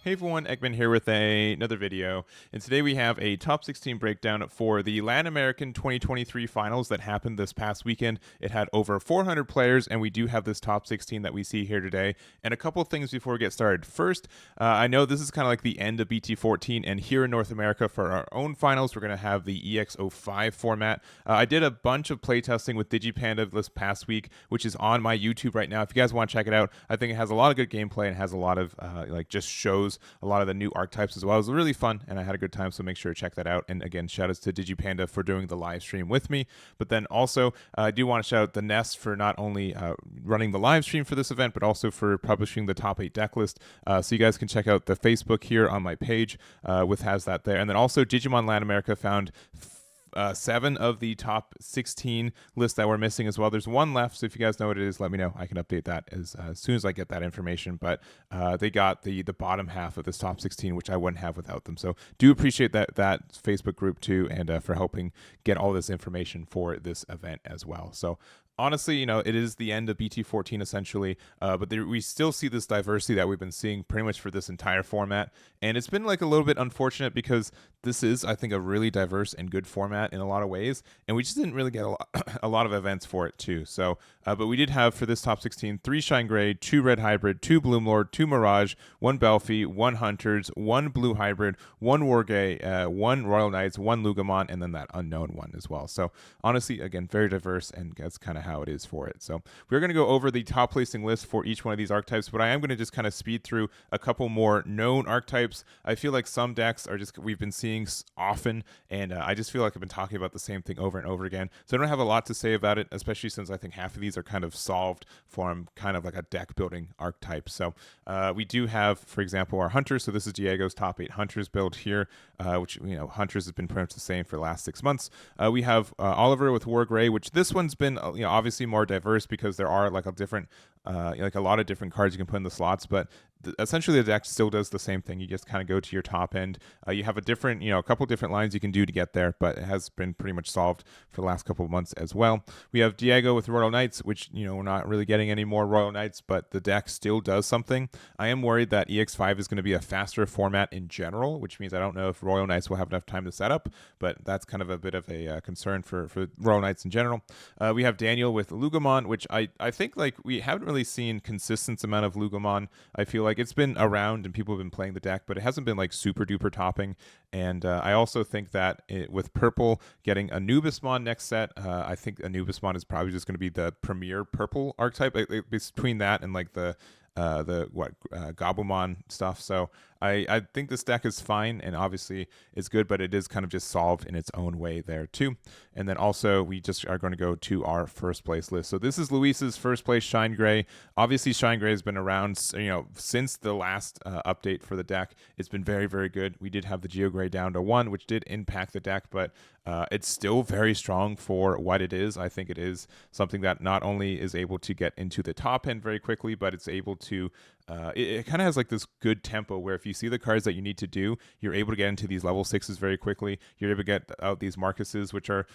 Hey everyone, Eggman here with another video, and today we have a top 16 breakdown for the Latin American 2023 finals that happened this past weekend. It had over 400 players, and we do have this top 16 that we see here today. And a couple of things before we get started. First, I know this is kind of like the end of BT14, and here in North America for our own finals, we're going to have the EX05 format. I did a bunch of playtesting with DigiPanda this past week, which is on my YouTube right now. If you guys want to check it out, I think it has a lot of good gameplay and has a lot of just shows a lot of the new archetypes as well. It was really fun, and I had a good time, so make sure to check that out. And again, shout outs to DigiPanda for doing the live stream with me. But then also, I do want to shout out the Nest for not only running the live stream for this event, but also for publishing the top 8 deck list. So you guys can check out the Facebook here on my page, has that there. And then also, Digimon Latin America found 7 of the top 16 lists that we're missing as well. There's one left, so if you guys know what it is, let me know. I can update that as soon as I get that information. But they got the bottom half of this top 16, which I wouldn't have without them. So do appreciate that Facebook group too, and for helping get all this information for this event as well. So honestly, it is the end of BT14 essentially, but we still see this diversity that we've been seeing pretty much for this entire format. And it's been like a little bit unfortunate because this is, I think, a really diverse and good format in a lot of ways. And we just didn't really get a lot of events for it too. So, but we did have for this top 16, 3 ShineGrey, 2 Red Hybrid, 2 Bloomlord, 2 Mirage, 1 Belphemon, 1 Hunters, 1 Blue Hybrid, 1 Wargay, 1 Royal Knights, 1 Lugamon, and then that unknown one as well. So honestly, again, very diverse, and that's kind of how it is for it. So we're going to go over the top placing list for each one of these archetypes, but I am going to just kind of speed through a couple more known archetypes. I feel like some decks are just, we've been seeing often, and I just feel like I've been talking about the same thing over and over again. So I don't have a lot to say about it, especially since I think half of these are kind of solved from kind of like a deck building archetype. So we do have, for example, our Hunters. So this is Diego's top 8 Hunters build here, which, Hunters has been pretty much the same for the last 6 months. We have Oliver with Wargray, which this one's been, obviously more diverse because there are like a different a lot of different cards you can put in the slots, but essentially the deck still does the same thing. You just kind of go to your top end. You have a different, a couple different lines you can do to get there, but it has been pretty much solved for the last couple of months as well. We have Diego with Royal Knights, which, we're not really getting any more Royal Knights, but the deck still does something. I am worried that EX5 is going to be a faster format in general, which means I don't know if Royal Knights will have enough time to set up, but that's kind of a bit of a concern for Royal Knights in general. We have Daniel with Lugamon, which I think like we haven't really seen consistent amount of Lugamon. I feel like it's been around and people have been playing the deck, but it hasn't been like super duper topping. And I also think that with purple getting Anubismon next set, I think Anubismon is probably just going to be the premier purple archetype. Between that and like the Gabumon stuff. So I think this deck is fine, and obviously it's good, but it is kind of just solved in its own way there too. And then also we just are going to go to our first place list. So this is Luis's first place ShineGrey. Obviously ShineGrey has been around, since the last update for the deck. It's been very, very good. We did have the GeoGrey down to 1, which did impact the deck, but it's still very strong for what it is. I think it is something that not only is able to get into the top end very quickly, but it's able to it kind of has like this good tempo where if you see the cards that you need to do, you're able to get into these level 6s very quickly. You're able to get out these Marcuses, which are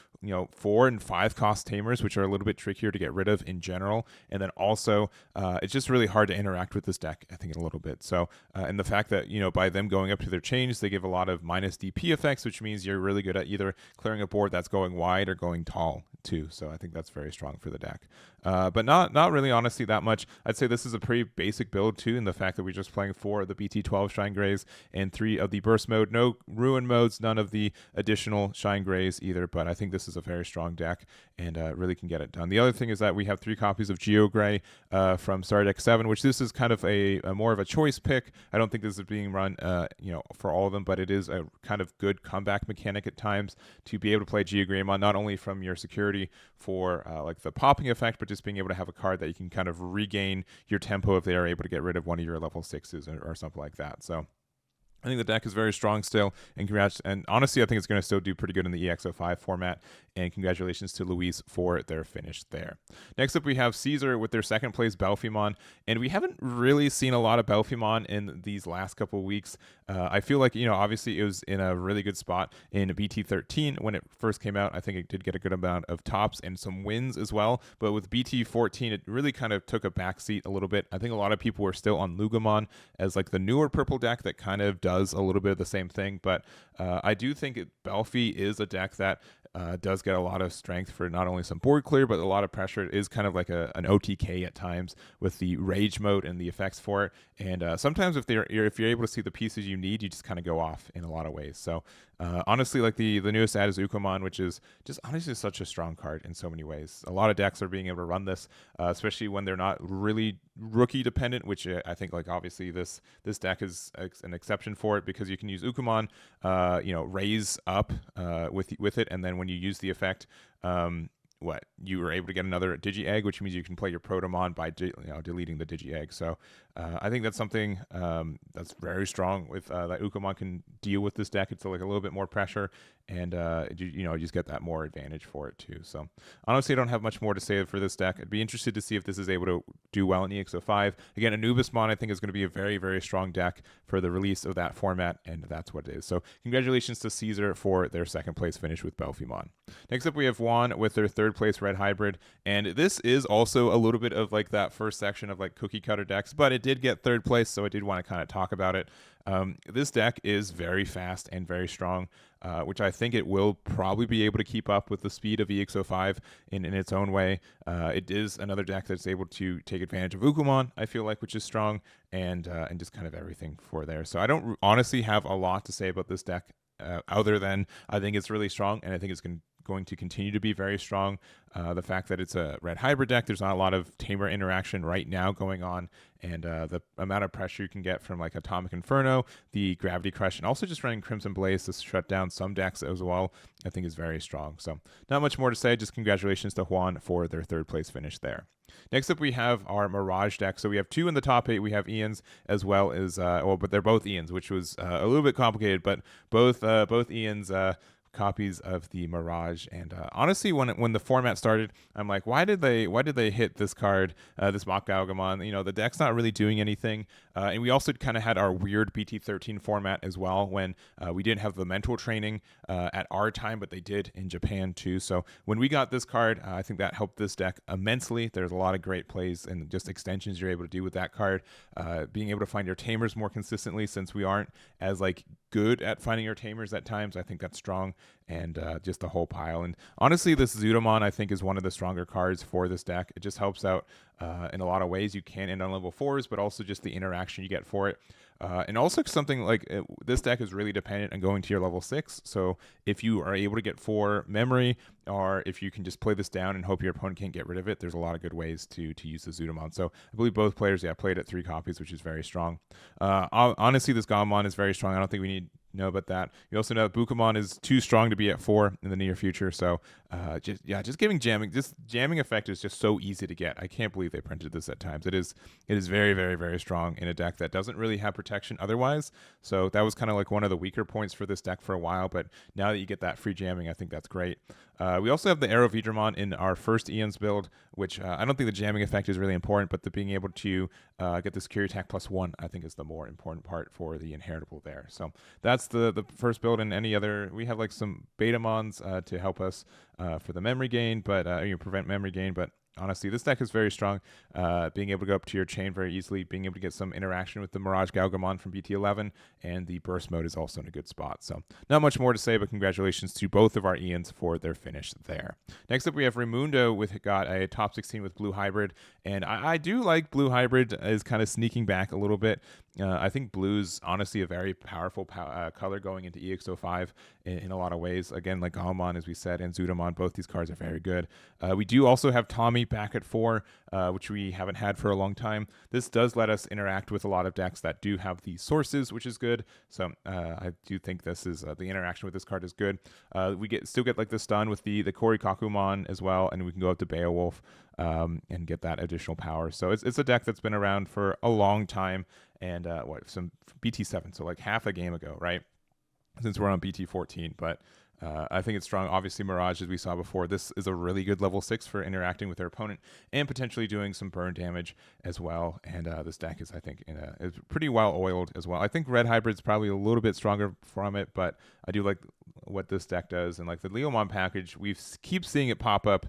4 and 5 cost tamers, which are a little bit trickier to get rid of in general. And then also it's just really hard to interact with this deck, I think, in a little bit. So and the fact that by them going up to their chains, they give a lot of minus DP effects, which means you're really good at either clearing a board that's going wide or going tall too. So I think that's very strong for the deck. But not really, honestly, that much. I'd say this is a pretty basic build too, in the fact that we're just playing 4 of the BT12 ShineGreys and 3 of the burst mode. No ruin modes, none of the additional ShineGreys either, but I think this is a very strong deck and really can get it done. The other thing is that we have 3 copies of GeoGrey from Star Deck 7, which this is kind of a more of a choice pick. I don't think this is being run for all of them, but it is a kind of good comeback mechanic at times to be able to play GeoGreymon, not only from your security for like the popping effect, but just being able to have a card that you can kind of regain your tempo if they are able to get rid of one of your level 6s or something like that. So I think the deck is very strong still, and congrats. And honestly, I think it's going to still do pretty good in the EX05 format. and congratulations to Luis for their finish there. Next up, we have Cesar with their second place Belphemon, and we haven't really seen a lot of Belphemon in these last couple of weeks. I feel like, obviously it was in a really good spot in BT13 when it first came out. I think it did get a good amount of tops and some wins as well, but with BT14, it really kind of took a backseat a little bit. I think a lot of people were still on Lugamon as like the newer purple deck that kind of does a little bit of the same thing, but I do think Belphi is a deck that does get a lot of strength for not only some board clear, but a lot of pressure. It is kind of like an OTK at times with the rage mode and the effects for it. And sometimes if you're able to see the pieces you need, you just kind of go off in a lot of ways. So honestly, like the newest add is Ukomon, which is just honestly such a strong card in so many ways. A lot of decks are being able to run this, especially when they're not really rookie dependent, which I think like obviously this deck is an exception for it because you can use Ukomon, raise up with it, and then when you use the effect, you were able to get another Digi Egg, which means you can play your Protomon by deleting the Digi Egg. So I think that's something that's very strong with that Ukomon can deal with this deck. It's like a little bit more pressure, and you just get that more advantage for it too. So honestly, I don't have much more to say for this deck. I'd be interested to see if this is able to do well in EX05. Again, Anubismon I think is going to be a very, very strong deck for the release of that format, and that's what it is. So congratulations to Cesar for their second place finish with Belphemon. Next up, we have Juan with their third place Red Hybrid, and this is also a little bit of like that first section of like cookie cutter decks, but it did get third place, so I did want to kind of talk about it. This deck is very fast and very strong, which I think it will probably be able to keep up with the speed of EX05 in its own way. It is another deck that's able to take advantage of Ukomon, I feel like, which is strong, and just kind of everything for there. So I don't honestly have a lot to say about this deck other than I think it's really strong, and I think it's going to continue to be very strong. The fact that it's a red hybrid deck, there's not a lot of tamer interaction right now going on, and the amount of pressure you can get from like Atomic Inferno, the Gravity Crush, and also just running Crimson Blaze to shut down some decks as well, I think is very strong. So not much more to say, just congratulations to Juan for their third place finish there. Next up, we have our Mirage deck. So we have two in the top 8. We have Ians as well as, but they're both Ians, which was a little bit complicated, but both Ians copies of the Mirage. And honestly, when the format started, I'm like, why did they hit this card, this Mach Galgamon? The deck's not really doing anything. And we also kind of had our weird BT13 format as well when we didn't have the mental training at our time, but they did in Japan too. So when we got this card, I think that helped this deck immensely. There's a lot of great plays and just extensions you're able to do with that card. Being able to find your tamers more consistently, since we aren't as like good at finding your tamers at times, I think that's strong. And just the whole pile. And honestly, this Zudomon I think is one of the stronger cards for this deck. It just helps out in a lot of ways. You can end on level 4s, but also just the interaction you get for it. And also something like this deck is really dependent on going to your level 6. So if you are able to get 4 memory, or if you can just play this down and hope your opponent can't get rid of it, there's a lot of good ways to use the Zudomon. So I believe both players, played at 3 copies, which is very strong. Honestly, this Gaomon is very strong. I don't think we need know about that. You also know that Bukamon is too strong to be at 4 in the near future. So just giving jamming. This jamming effect is just so easy to get. I can't believe they printed this at times. It is very, very, very strong in a deck that doesn't really have protection otherwise. So that was kind of like one of the weaker points for this deck for a while. But now that you get that free jamming, I think that's great. We also have the Aerovidramon in our first Ian's build, which I don't think the jamming effect is really important, but the being able to get the security attack +1, I think is the more important part for the inheritable there. So that's the first build. And any other, we have like some Betamons to help us for the memory gain, but prevent memory gain. But honestly, this deck is very strong. Being able to go up to your chain very easily, being able to get some interaction with the Mirage Galgamon from BT11, and the burst mode is also in a good spot. So not much more to say, but congratulations to both of our Ians for their finish there. Next up, we have Raymundo got a top 16 with Blue Hybrid, and I do like Blue Hybrid is kind of sneaking back a little bit. I think blue's honestly a very powerful color going into EX05 in a lot of ways. Again, like Galmon, as we said, and Zudomon, both these cards are very good. We do also have Tommy back at 4, which we haven't had for a long time. This does let us interact with a lot of decks that do have the sources, which is good. So I do think this is the interaction with this card is good. We still get like the stun with the Korikakumon as well, and we can go up to Beowulf and get that additional power. So it's a deck that's been around for a long time, and some BT7, so like half a game ago, right? Since we're on BT14, but I think it's strong. Obviously, Mirage, as we saw before, this is a really good level 6 for interacting with their opponent and potentially doing some burn damage as well. And this deck is, I think, is pretty well oiled as well. I think Red Hybrid's probably a little bit stronger from it, but I do like what this deck does. And like the Leomon package, we keep seeing it pop up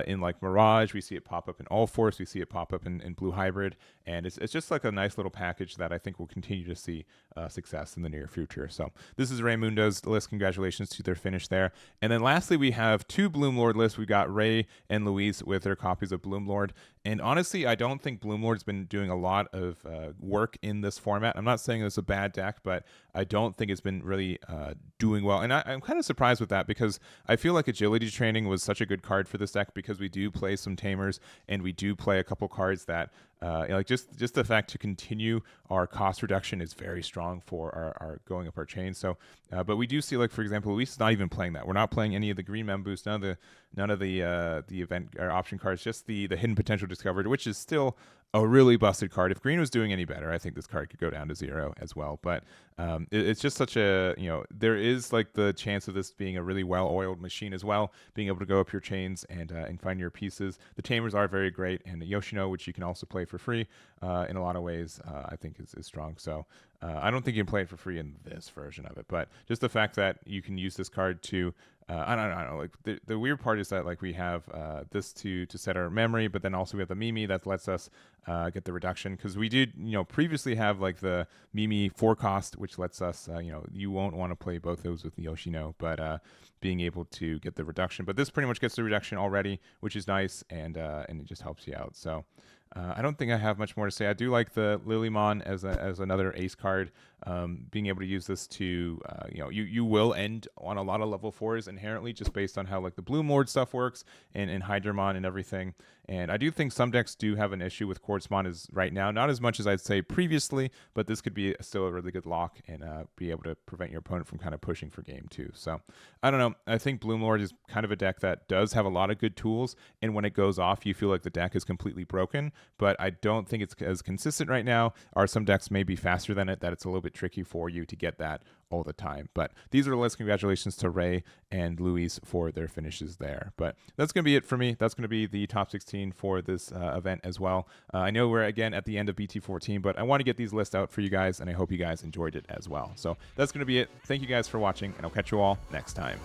in like Mirage. We see it pop up in All Force. We see it pop up in Blue Hybrid. And it's just like a nice little package that I think will continue to see success in the near future. So this is Raymundo's list. Congratulations to their finish there. And then lastly, we have 2 Bloomlord lists. We got Rey and Luis with their copies of Bloomlord. And honestly, I don't think Bloomlord's been doing a lot of work in this format. I'm not saying it's a bad deck, but I don't think it's been really doing well. And I'm kind of surprised with that because I feel like Agility Training was such a good card for this deck because we do play some Tamers and we do play a couple cards that like just the fact to continue our cost reduction is very strong for our going up our chain. So, but we do see, like, for example, Luis is not even playing that. We're not playing any of the green mem boost, none of the event or option cards, just the hidden potential discovered, which is still a really busted card. If green was doing any better, I think this card could go down to 0 as well. But it's just such a, there is like the chance of this being a really well-oiled machine as well, being able to go up your chains and find your pieces. The Tamers are very great, and the Yoshino, which you can also play for free in a lot of ways, I think is strong. So I don't think you can play it for free in this version of it, but just the fact that you can use this card to I don't know. Like the weird part is that like we have this to set our memory, but then also we have the Mimi that lets us get the reduction, because we did previously have like the Mimi 4 cost, which lets us you won't want to play both those with the Yoshino, but being able to get the reduction. But this pretty much gets the reduction already, which is nice, and it just helps you out. So. I don't think I have much more to say. I do like the Lilymon as another ace card. Being able to use this to, you will end on a lot of level 4s inherently, just based on how like the Bloomlord stuff works and Hydramon and everything. And I do think some decks do have an issue with Quartzmon is right now, not as much as I'd say previously, but this could be still a really good lock and be able to prevent your opponent from kind of pushing for game 2. So I don't know. I think Bloomlord is kind of a deck that does have a lot of good tools, and when it goes off, you feel like the deck is completely broken. But I don't think it's as consistent right now. Are some decks maybe faster than it, that it's a little bit tricky for you to get that all the time. But these are the lists. Congratulations to Rey and Luis for their finishes there. But that's going to be it for me. That's going to be the top 16 for this event as well. I know we're again at the end of BT14, but I want to get these lists out for you guys, and I hope you guys enjoyed it as well. So that's going to be it. Thank you guys for watching, and I'll catch you all next time.